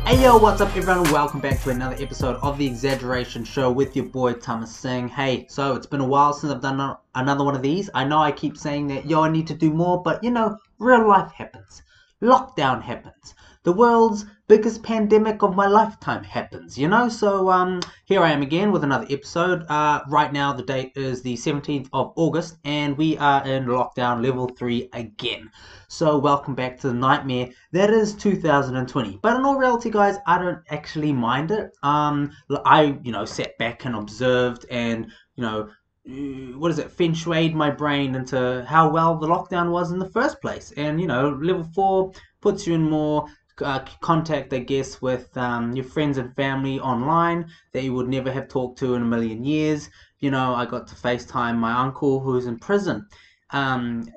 Hey yo, what's up everyone? Welcome back to another episode of the Exaggeration Show with your boy Tama Singh. Hey, so it's been a while since I've done another one of these. I know I keep saying that, yo, I need to do more, but you know, real life happens. Lockdown happens. The world's biggest pandemic of my lifetime happens, you know? So, here I am again with another episode. Right now, the date is the 17th of August, and we are in lockdown level 3 again. So, welcome back to the nightmare that is 2020. But in all reality, guys, I don't actually mind it. I, sat back and observed and, feng shuied my brain into how well the lockdown was in the first place. And, level 4 puts you in more contact, I guess, with your friends and family online that you would never have talked to in a million years. I got to FaceTime my uncle who's in prison. And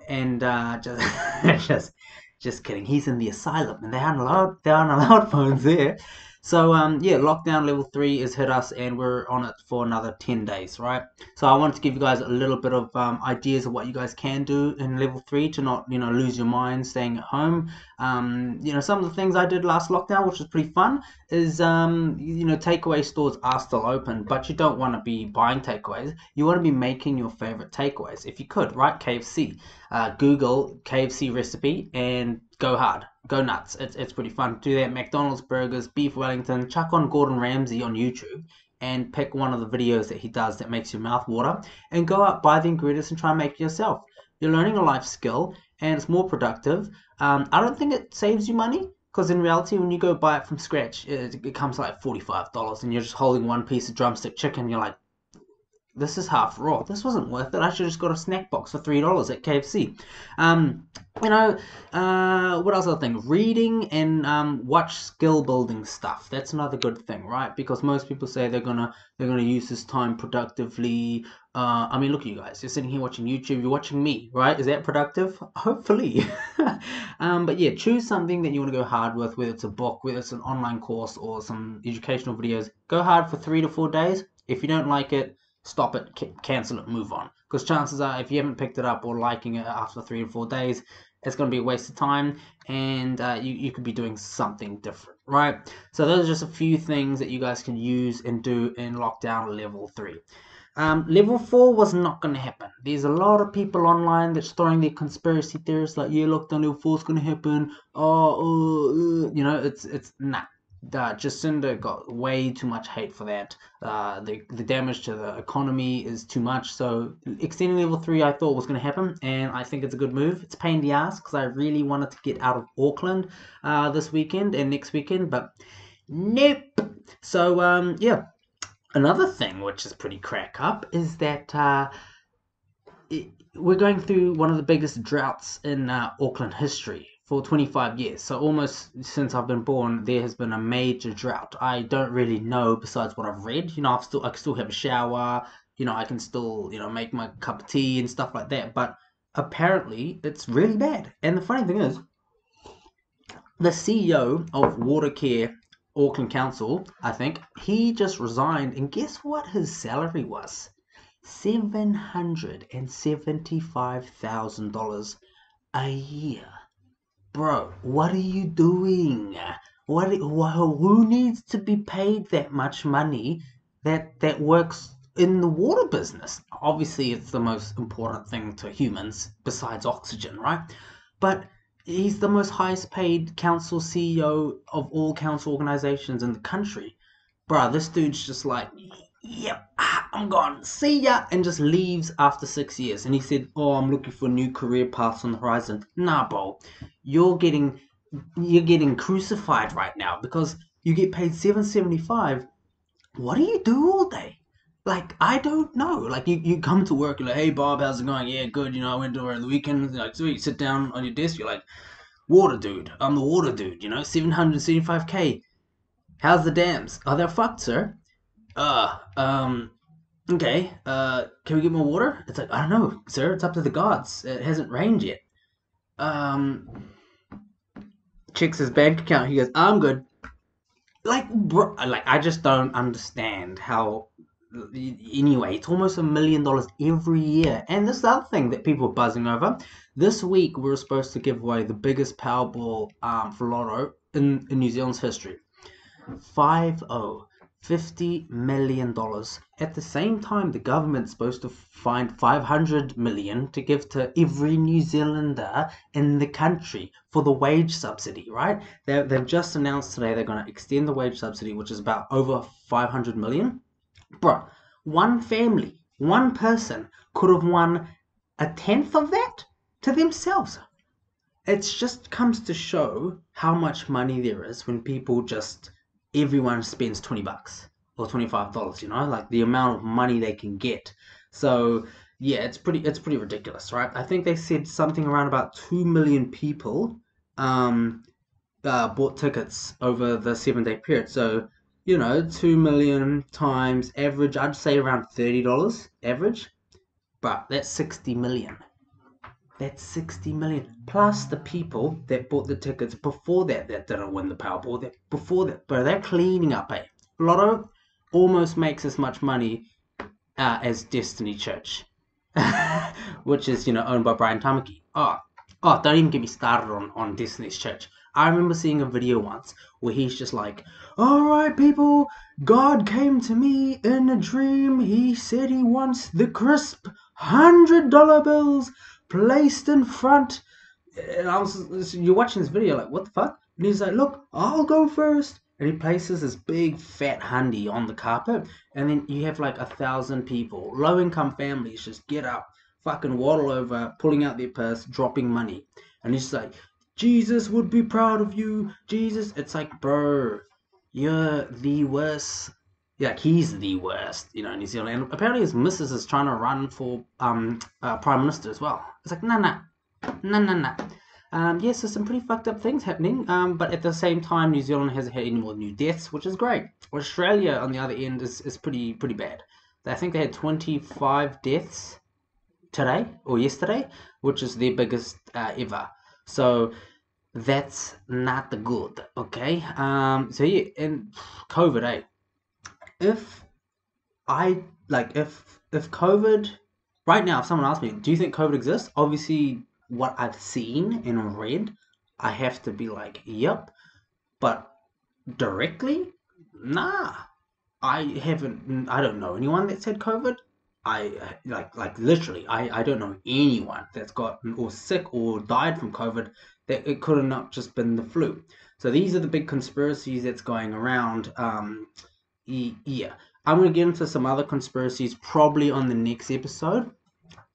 just kidding. He's in the asylum, and they aren't allowed phones there. So lockdown level 3 has hit us, and we're on it for another 10 days, right? So I wanted to give you guys a little bit of ideas of what you guys can do in level 3 to not, lose your mind staying at home. Some of the things I did last lockdown, which was pretty fun, is takeaway stores are still open, but you don't want to be buying takeaways. You want to be making your favorite takeaways if you could, right? KFC. Google KFC recipe and go hard, go nuts. It's pretty fun to do that. McDonald's burgers, beef Wellington, chuck on Gordon Ramsay on YouTube and pick one of the videos that he does that makes your mouth water and go out, buy the ingredients and try and make it yourself. You're learning a life skill and it's more productive. I don't think it saves you money, because in reality, when you go buy it from scratch, it comes like $45 and you're just holding one piece of drumstick chicken. You're like, this is half raw. This wasn't worth it. I should have just got a snack box for $3 at KFC. What else? I think reading and watch skill building stuff. That's another good thing, right? Because most people say they're gonna use this time productively. Look at you guys. You're sitting here watching YouTube. You're watching me, right? Is that productive? Hopefully. But yeah, choose something that you want to go hard with, whether it's a book, whether it's an online course, or some educational videos. Go hard for 3 to 4 days. If you don't like it, stop it, cancel it, move on. Because chances are, if you haven't picked it up or liking it after 3 or 4 days, it's going to be a waste of time, and you could be doing something different, right? So those are just a few things that you guys can use and do in lockdown level 3. Level 4 was not going to happen. There's a lot of people online that's throwing their conspiracy theories like, yeah, lockdown level 4 is going to happen. It's nah. Jacinda got way too much hate for that. The damage to the economy is too much. So extending level 3 I thought was going to happen, and I think it's a good move. It's a pain in the ass because I really wanted to get out of Auckland this weekend and next weekend, but nope. So another thing which is pretty crack up is that we're going through one of the biggest droughts in Auckland history for 25 years. So almost since I've been born, there has been a major drought. I don't really know besides what I've read. I can still have a shower. I can still, make my cup of tea and stuff like that. But apparently, it's really bad. And the funny thing is, the CEO of Watercare Auckland Council, I think, he just resigned. And guess what his salary was? $775,000 a year. Bro, what are you doing? Who needs to be paid that much money that works in the water business? Obviously, it's the most important thing to humans besides oxygen, right? But he's the most highest paid council CEO of all council organizations in the country. Bro, this dude's just like, yep, I'm gone, see ya, and just leaves after 6 years. And he said, oh, I'm looking for new career paths on the horizon. Nah, bro, you're getting crucified right now because you get paid $775. What do you do all day? Like, I don't know. Like, you come to work, you're like, hey, Bob, how's it going? Yeah, good. I went to work on the weekend. Like, so you sit down on your desk, you're like, water dude. I'm the water dude, 775K. How's the dams? Oh, they're fucked, sir. Okay, can we get more water? It's like, I don't know, sir, it's up to the gods. It hasn't rained yet. Checks his bank account, he goes, I'm good. Like, bro, I just don't understand how, anyway, it's almost $1 million every year. And this is the other thing that people are buzzing over. This week, we were supposed to give away the biggest Powerball for Lotto in New Zealand's history. $50 million. At the same time, the government's supposed to find 500 million to give to every New Zealander in the country for the wage subsidy, right? They've just announced today they're going to extend the wage subsidy, which is about over 500 million. Bro, one family, one person could have won a tenth of that to themselves. It just comes to show how much money there is when everyone spends $20 or $25, like the amount of money they can get. So yeah, it's pretty ridiculous, right? I think they said something around about 2 million people bought tickets over the 7 day period. So 2 million times average, I'd say around $30 average, but that's 60 million. That's 60 million. Plus the people that bought the tickets before that didn't win the Powerball. Before that, but they're cleaning up, eh? Lotto almost makes as much money as Destiny Church, which is, owned by Brian Tamaki. Don't even get me started on Destiny's Church. I remember seeing a video once where he's just like, alright, people, God came to me in a dream. He said he wants the crisp $100 bills placed in front. And you're watching this video like, what the fuck? And he's like, look, I'll go first. And he places this big fat handy on the carpet. And then you have like 1,000 people, low income families, just get up, fucking waddle over, pulling out their purse, dropping money. And he's like, Jesus would be proud of you. Jesus. It's like, bro, you're the worst. Yeah, he's the worst, in New Zealand. And apparently his missus is trying to run for Prime Minister as well. It's like, nah. Yes, there's some pretty fucked up things happening, but at the same time, New Zealand hasn't had any more new deaths, which is great. Australia, on the other end, is pretty bad. I think they had 25 deaths today or yesterday, which is their biggest ever. So that's not the good, okay? So yeah, and COVID, eh? If COVID right now, if someone asked me, do you think COVID exists? Obviously, what I've seen and read, I have to be like, yep. But directly, nah. I don't know anyone that's had COVID. I literally, I don't know anyone that's gotten or sick or died from COVID that it could have not just been the flu. So these are the big conspiracies that's going around. Yeah, I'm gonna get into some other conspiracies probably on the next episode.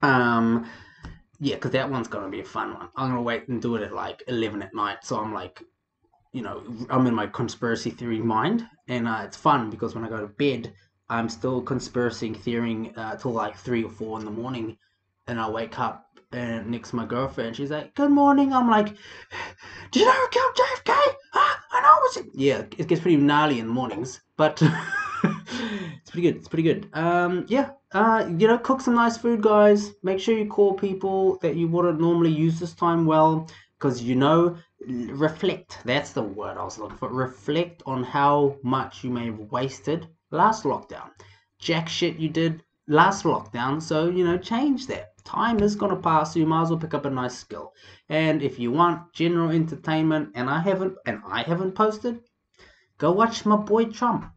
Yeah, because that one's gonna be a fun one. I'm gonna wait and do it at like 11 at night, so I'm like, I'm in my conspiracy theory mind, and it's fun because when I go to bed, I'm still conspiracy theorying till like 3 or 4 in the morning, and I wake up and next to my girlfriend, she's like, "Good morning." I'm like, "Did you know who killed JFK? Huh? I know it was it." Yeah, it gets pretty gnarly in the mornings, but it's pretty good. It's pretty good. Yeah. Cook some nice food, guys. Make sure you call people that you wouldn't normally use this time well, because reflect. That's the word I was looking for. Reflect on how much you may have wasted last lockdown. Jack shit you did last lockdown. So, change that. Time is going to pass, so you might as well pick up a nice skill. And if you want general entertainment, and I haven't posted, go watch my boy Trump.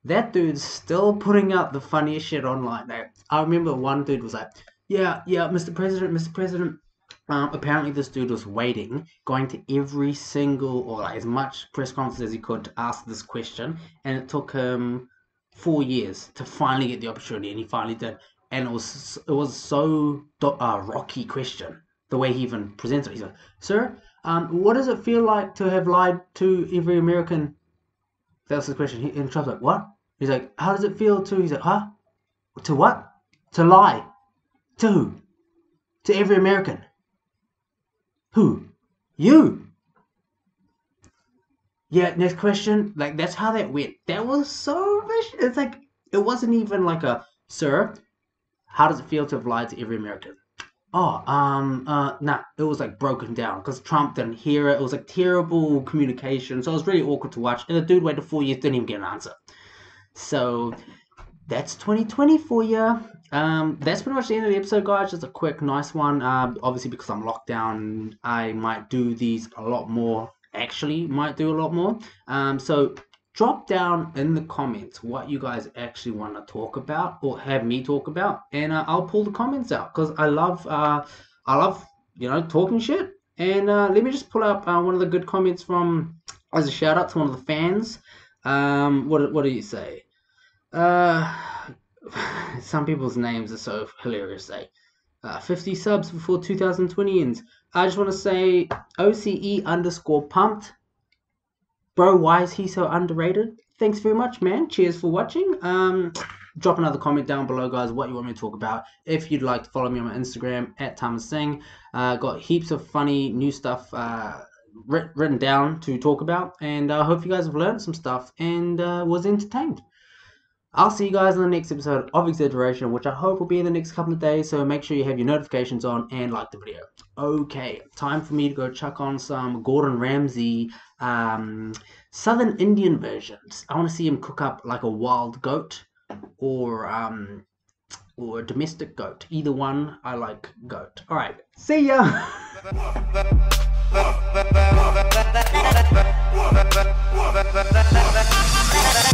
That dude's still putting out the funniest shit online. Now, I remember one dude was like, yeah, Mr. President. Apparently this dude was going to every single, or like as much press conference as he could to ask this question, and it took him 4 years to finally get the opportunity, and he finally did. And it was so rocky question, the way he even presented it. He's like, "Sir, what does it feel like to have lied to every American?" That was the question. And Trump's like, "What?" He's like, "How does it feel to?" He's like, "Huh? To what? To lie? To who? To every American? Who? You?" Yeah, next question. Like, that's how that went. That was so vicious. It's like, it wasn't even like a, "Sir, how does it feel to have lied to every American?" Oh, nah, it was like broken down because Trump didn't hear it. It was like terrible communication. So it was really awkward to watch. And the dude waited 4 years, didn't even get an answer. So that's 2020 for you. That's pretty much the end of the episode, guys. Just a quick, nice one. Obviously, because I'm locked down, I might do these a lot more. Actually, might do a lot more. So drop down in the comments what you guys actually want to talk about or have me talk about, and I'll pull the comments out because I love talking shit. And let me just pull up one of the good comments from as a shout out to one of the fans. What do you say? Uh, some people's names are so hilarious. 50 subs before 2020 ends. I just want to say OCE underscore pumped. Bro, why is he so underrated? Thanks very much, man. Cheers for watching. Drop another comment down below, guys, what you want me to talk about. If you'd like to follow me on my Instagram, @Tama Singh. Got heaps of funny new stuff written down to talk about. And I hope you guys have learned some stuff and was entertained. I'll see you guys in the next episode of Exaggeration, which I hope will be in the next couple of days. So make sure you have your notifications on and like the video. Okay, time for me to go chuck on some Gordon Ramsay Southern Indian versions. I want to see him cook up like a wild goat or a domestic goat. Either one, I like goat. All right, see ya.